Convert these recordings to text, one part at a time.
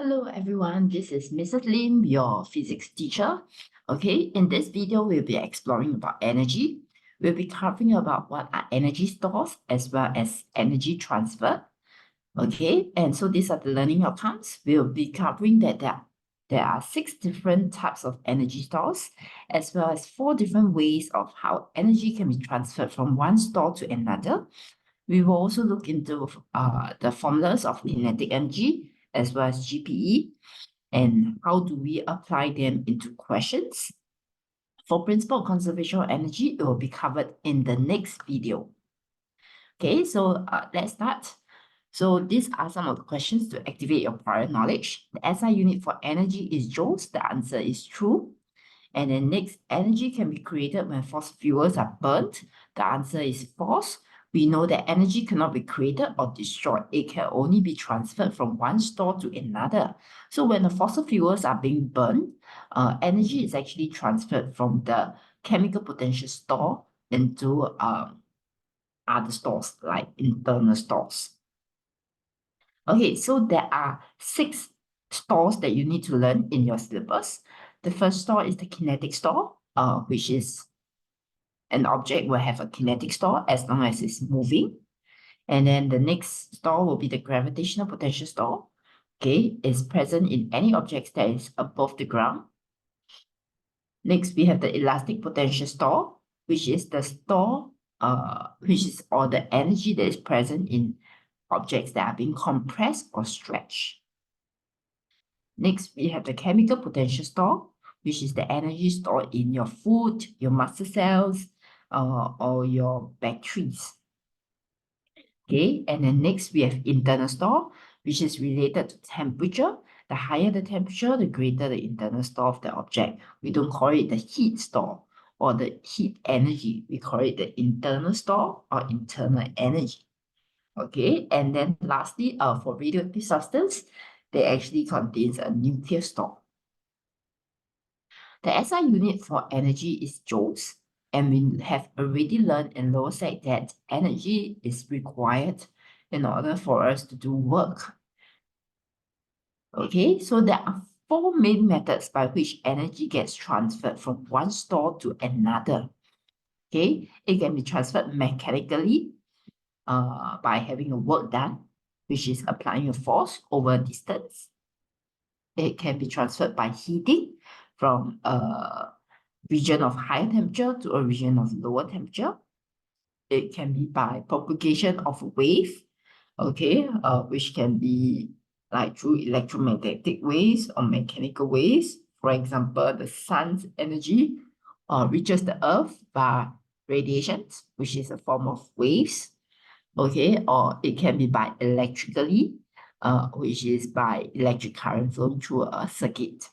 Hello everyone, this is Mrs. Lim, your physics teacher. Okay, in this video, we'll be exploring about energy. We'll be covering about what are energy stores as well as energy transfer. Okay, and so these are the learning outcomes. We'll be covering that there are 6 different types of energy stores, as well as 4 different ways of how energy can be transferred from one store to another. We will also look into the formulas of kinetic energy as well as GPE and how do we apply them into questions. For principle of conservation of energy, it will be covered in the next video. Okay, so let's start. So these are some of the questions to activate your prior knowledge. The SI unit for energy is joules. The answer is true. And then next, energy can be created when fossil fuels are burnt. The answer is false. We know that energy cannot be created or destroyed. It can only be transferred from one store to another. So when the fossil fuels are being burned, energy is actually transferred from the chemical potential store into other stores like internal stores. Okay, so there are 6 stores that you need to learn in your syllabus. The first store is the kinetic store, which is an object will have a kinetic store as long as it's moving. And then the next store will be the gravitational potential store. Okay, it's present in any objects that is above the ground. Next, we have the elastic potential store, which is the store, which is all the energy that is present in objects that are being compressed or stretched. Next, we have the chemical potential store, which is the energy stored in your food, your muscle cells, or your batteries. Okay, and then next we have internal store, which is related to temperature. The higher the temperature, the greater the internal store of the object. We don't call it the heat store or the heat energy. We call it the internal store or internal energy. Okay, and then lastly, for radioactive substance, they actually contains a nuclear store. The SI unit for energy is joules, and we have already learned in lower sec that energy is required in order for us to do work. Okay, so there are 4 main methods by which energy gets transferred from one store to another. Okay, it can be transferred mechanically by having a work done, which is applying a force over a distance. It can be transferred by heating from a region of higher temperature to a region of lower temperature. It can be by propagation of a wave, okay, which can be like through electromagnetic waves or mechanical waves. For example, the sun's energy reaches the earth by radiations, which is a form of waves, okay, or it can be by electrically, which is by electric current flowing through a circuit.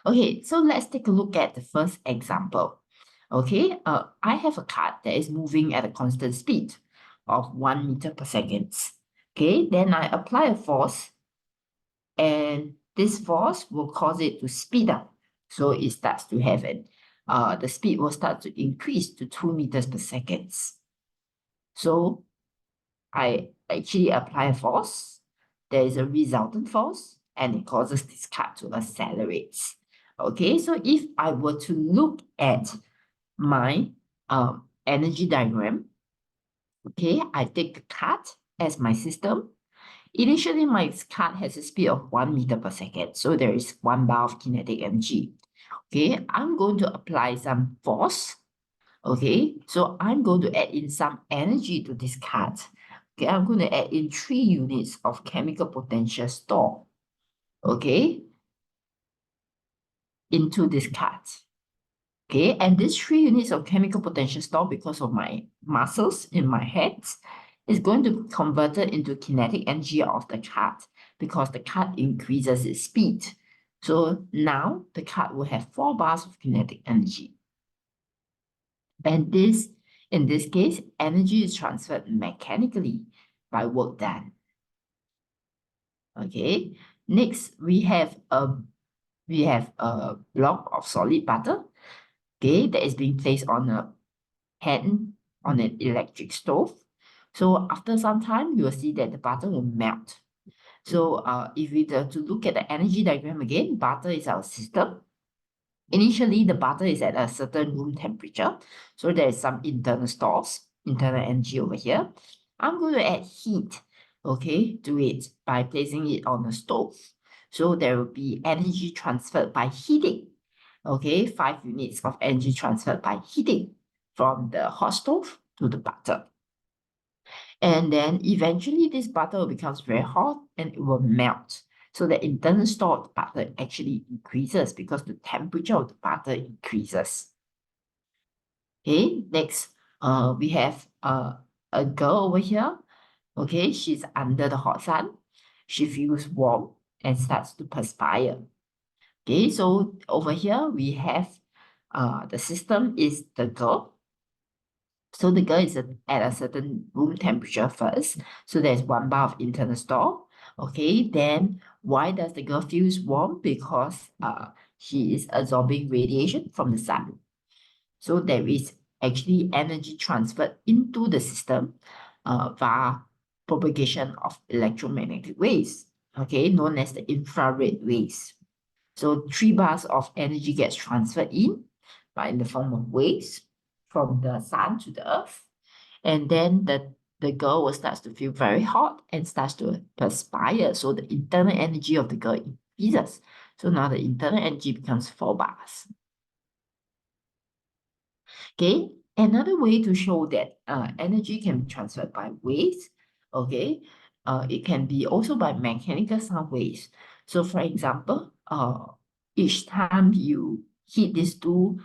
Okay, so let's take a look at the first example. Okay, I have a car that is moving at a constant speed of 1 meter per second. Okay, then I apply a force, and this force will cause it to speed up. So it starts to have the speed will start to increase to 2 meters per second. So I actually apply a force, there is a resultant force, and it causes this car to accelerate. Okay, so if I were to look at my energy diagram, okay, I take the cart as my system. Initially, my cart has a speed of 1 meter per second, so there is 1 bar of kinetic energy. Okay, I'm going to apply some force. Okay, so I'm going to add in some energy to this cart. Okay, I'm going to add in 3 units of chemical potential store, okay, into this cart. Okay, and these 3 units of chemical potential store, because of my muscles in my hands, is going to be converted into kinetic energy of the cart because the cart increases its speed. So now the cart will have 4 bars of kinetic energy. And this, in this case, energy is transferred mechanically by work done. Okay, next we have a block of solid butter, okay, that is being placed on a pan on an electric stove. So after some time, you will see that the butter will melt. So if we were to look at the energy diagram again, butter is our system. Initially, the butter is at a certain room temperature. So there is some internal stores, internal energy over here. I'm going to add heat, okay, to it by placing it on the stove. So there will be energy transferred by heating, okay, 5 units of energy transferred by heating from the hot stove to the butter. And then eventually this butter becomes very hot and it will melt. So the internal store of the butter actually increases because the temperature of the butter increases. Okay, next, we have a girl over here. Okay, she's under the hot sun. She feels warm and starts to perspire. Okay, so over here we have the system is the girl. So the girl is at a certain room temperature first. So there's 1 bar of internal store. Okay, then why does the girl feels warm? Because she is absorbing radiation from the sun. So there is actually energy transferred into the system via propagation of electromagnetic waves, okay, known as the infrared waves. So 3 bars of energy gets transferred in the form of waves from the sun to the earth. And then the girl will start to feel very hot and starts to perspire. So the internal energy of the girl increases. So now the internal energy becomes 4 bars. Okay, another way to show that energy can be transferred by waves, okay, it can be also by mechanical sound waves. So for example, each time you hit these two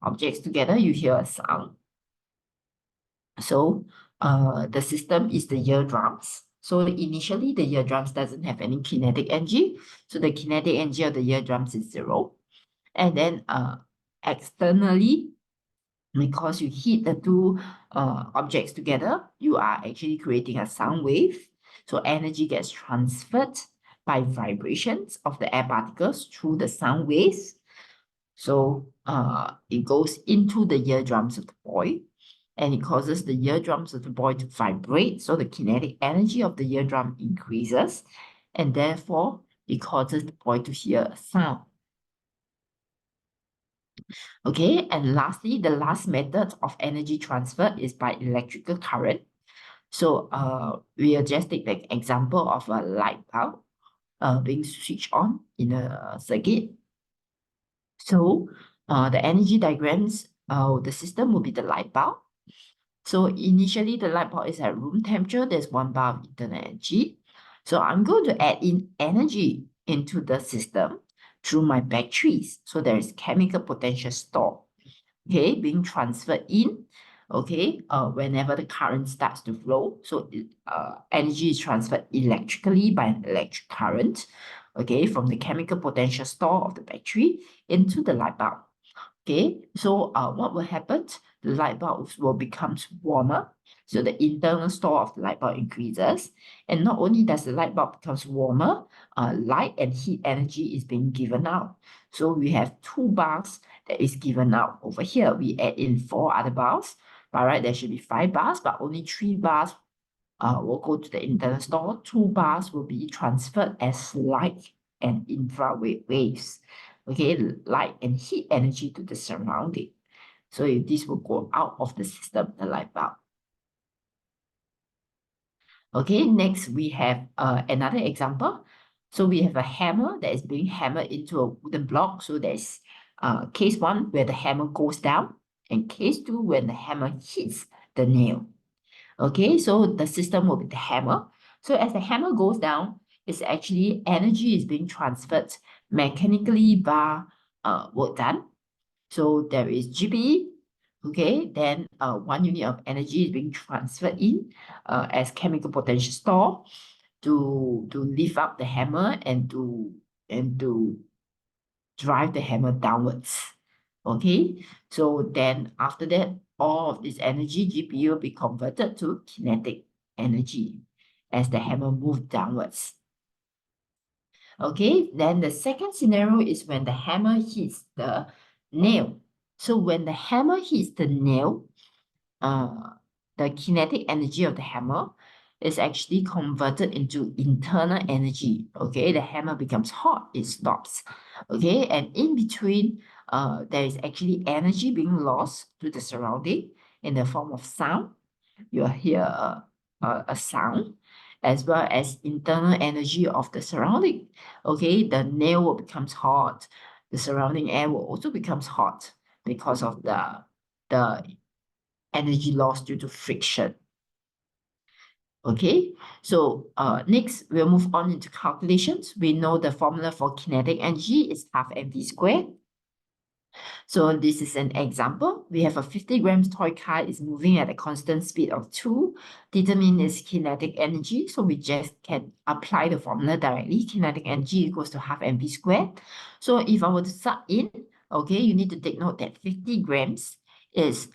objects together, you hear a sound. So the system is the eardrums. So initially the eardrums doesn't have any kinetic energy. So the kinetic energy of the eardrums is 0. And then externally, because you hit the two objects together, you are actually creating a sound wave. So energy gets transferred by vibrations of the air particles through the sound waves. So it goes into the eardrums of the boy and it causes the eardrums of the boy to vibrate. So the kinetic energy of the eardrum increases and therefore it causes the boy to hear a sound. Okay, and lastly, the last method of energy transfer is by electrical current. So we'll just take the example of a light bulb being switched on in a circuit. So the energy diagrams, the system will be the light bulb. So initially the light bulb is at room temperature, there's 1 bar of internal energy. So I'm going to add in energy into the system through my batteries. So there is chemical potential stored, okay, being transferred in, okay, whenever the current starts to flow. So energy is transferred electrically by an electric current, okay, from the chemical potential store of the battery into the light bulb. Okay, so what will happen? The light bulbs will become warmer. So the internal store of the light bulb increases. And not only does the light bulb becomes warmer, light and heat energy is being given out. So we have 2 bars that is given out over here. We add in 4 other bars. By right, there should be 5 bars, but only 3 bars will go to the internal store. 2 bars will be transferred as light and infrared waves. Okay, light and heat energy to the surrounding. So if this will go out of the system, the light bulb. Okay, next we have another example. So we have a hammer that is being hammered into a wooden block. So there's case 1 where the hammer goes down and case 2 when the hammer hits the nail. Okay, so the system will be the hammer. So as the hammer goes down, it's actually energy is being transferred mechanically by work done. So there is GPE, okay, then 1 unit of energy is being transferred in as chemical potential store to lift up the hammer and to drive the hammer downwards. Okay, so then after that, all of this energy, GPU, will be converted to kinetic energy as the hammer moves downwards. Okay, then the second scenario is when the hammer hits the nail. So when the hammer hits the nail, the kinetic energy of the hammer is actually converted into internal energy. Okay, the hammer becomes hot, it stops. Okay, and in between, there is actually energy being lost to the surrounding in the form of sound. You'll hear a sound, as well as internal energy of the surrounding. Okay, the nail will becomes hot. The surrounding air will also becomes hot because of the energy lost due to friction. Okay, so next we'll move on into calculations. We know the formula for kinetic energy is half mv squared. So this is an example. We have a 50 grams toy car is moving at a constant speed of 2. Determine its kinetic energy. So we just can apply the formula directly. Kinetic energy equals to half mv squared. So if I were to sub in, okay, you need to take note that 50 grams is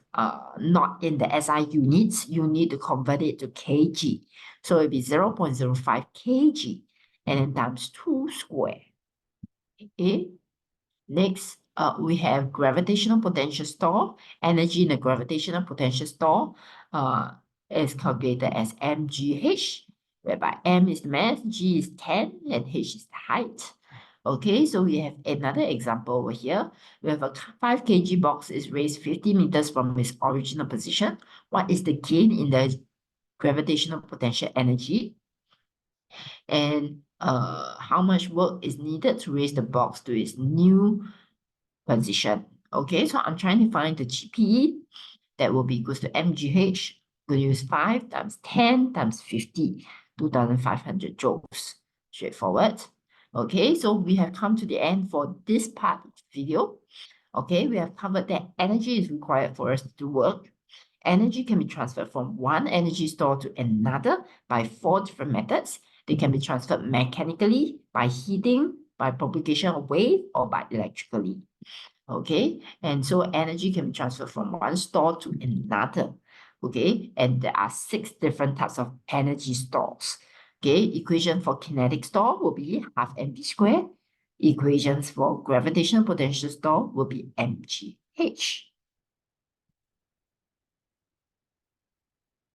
not in the SI units. You need to convert it to kg. So it'll be 0.05 kg and then times 2 square. Okay. Next, we have gravitational potential store. Energy in the gravitational potential store is calculated as mgh, whereby m is the mass, g is 10, and h is the height. Okay, so we have another example over here. We have a 5 kg box is raised 50 meters from its original position. What is the gain in the gravitational potential energy? And how much work is needed to raise the box to its new position. Okay, so I'm trying to find the GPE. That will be equals to mgh. We'll use 5 times 10 times 50, 2,500 joules. Straightforward. Okay, so we have come to the end for this part of the video. Okay, we have covered that energy is required for us to do work. Energy can be transferred from one energy store to another by 4 different methods. They can be transferred mechanically, by heating, by propagation of wave, or by electrically. Okay, and so energy can be transferred from one store to another. Okay, and there are 6 different types of energy stores. Okay, equation for kinetic store will be half mv squared. Equations for gravitational potential store will be mgh.